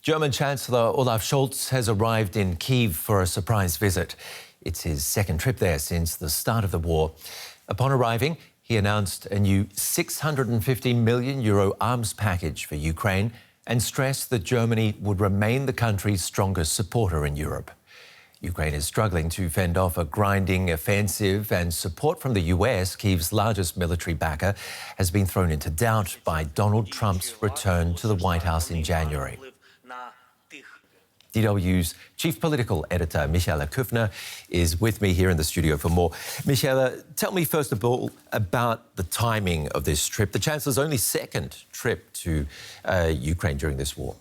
German Chancellor Olaf Scholz has arrived in Kyiv for a surprise visit. It's his second trip there since the start of the war. Upon arriving, he announced a new €650 million arms package for Ukraine and stressed that Germany would remain the country's strongest supporter in Europe. Ukraine is struggling to fend off a grinding offensive, and support from the US, Kyiv's largest military backer, has been thrown into doubt by Donald Trump's return to the White House in January. DW's chief political editor, Michaela Küffner, is with me here in the studio for more. Michaela, tell me first of all about the timing of this trip, the Chancellor's only second trip to Ukraine during this war.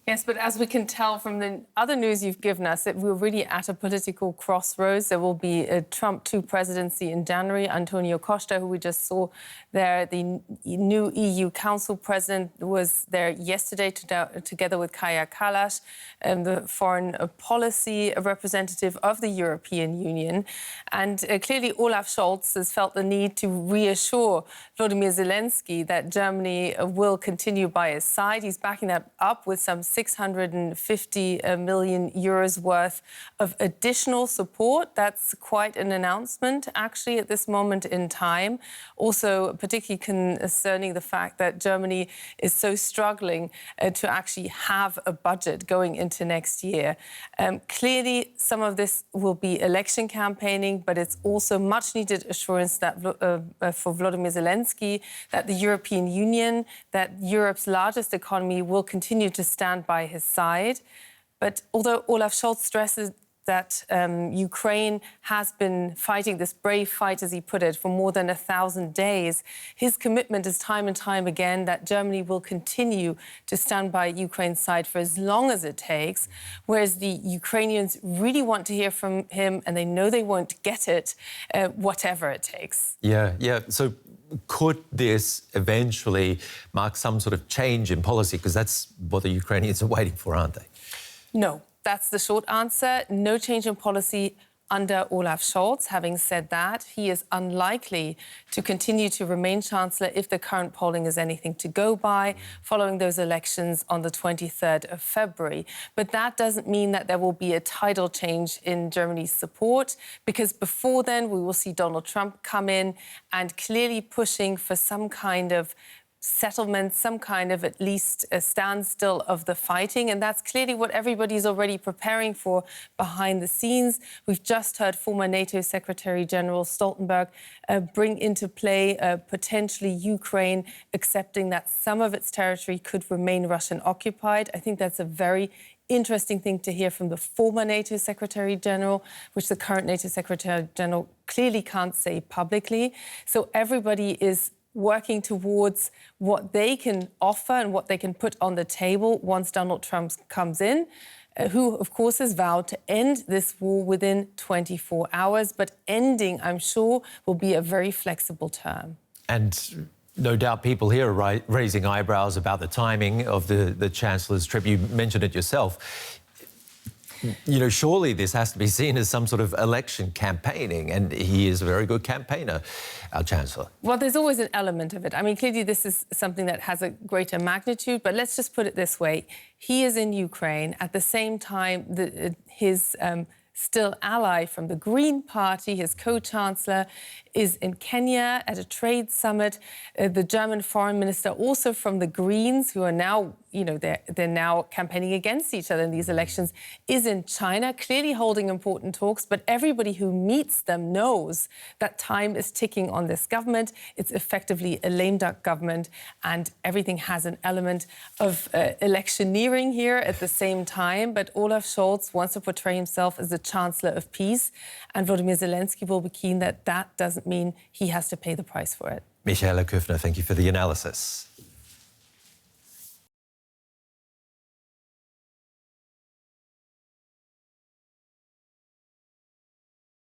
Yes, but as we can tell from the other news you've given us, that we're really at a political crossroads. There will be a Trump 2 presidency in January. Antonio Costa, who we just saw there, the new EU Council president, was there yesterday together with Kaja Kallas, the foreign policy representative of the European Union. And clearly Olaf Scholz has felt the need to reassure Volodymyr Zelensky that Germany will continue by his side. He's backing that up with some €650 million worth of additional support. That's quite an announcement, actually, at this moment in time. Also, particularly concerning the fact that Germany is so struggling to actually have a budget going into next year. Clearly, some of this will be election campaigning, but it's also much-needed assurance that for Volodymyr Zelensky that the European Union, that Europe's largest economy, will continue to stand by his side. But although Olaf Scholz stresses that Ukraine has been fighting this brave fight, as he put it, for more than 1,000 days, his commitment is time and time again that Germany will continue to stand by Ukraine's side for as long as it takes, whereas the Ukrainians really want to hear from him, and they know they won't get it, whatever it takes. Yeah. So could this eventually mark some sort of change in policy? Because that's what the Ukrainians are waiting for, aren't they? No, that's the short answer. No change in policy under Olaf Scholz. Having said that, he is unlikely to continue to remain Chancellor if the current polling is anything to go by, following those elections on the 23rd of February. But that doesn't mean that there will be a tidal change in Germany's support, because before then we will see Donald Trump come in and clearly pushing for some kind of settlement, some kind of at least a standstill of the fighting. And that's clearly what everybody's already preparing for behind the scenes. We've just heard former NATO Secretary General Stoltenberg bring into play potentially Ukraine accepting that some of its territory could remain Russian occupied. I think that's a very interesting thing to hear from the former NATO Secretary General, which the current NATO Secretary General clearly can't say publicly. So everybody is working towards what they can offer and what they can put on the table once Donald Trump comes in, who, of course, has vowed to end this war within 24 hours. But ending, I'm sure, will be a very flexible term. And no doubt people here are raising eyebrows about the timing of the Chancellor's trip. You mentioned it yourself. You know, surely this has to be seen as some sort of election campaigning, and he is a very good campaigner, our Chancellor. Well, there's always an element of it. I mean, clearly this is something that has a greater magnitude, but let's just put it this way. He is in Ukraine. At the same time, his still ally from the Green Party, his co-chancellor, is in Kenya at a trade summit. The German foreign minister, also from the Greens, who are now, they're now campaigning against each other in these elections, is in China, clearly holding important talks. But everybody who meets them knows that time is ticking on this government. It's effectively a lame duck government, and everything has an element of electioneering here at the same time. But Olaf Scholz wants to portray himself as the Chancellor of Peace, and Volodymyr Zelensky will be keen that that doesn't mean he has to pay the price for it. Michaela Küffner, thank you for the analysis.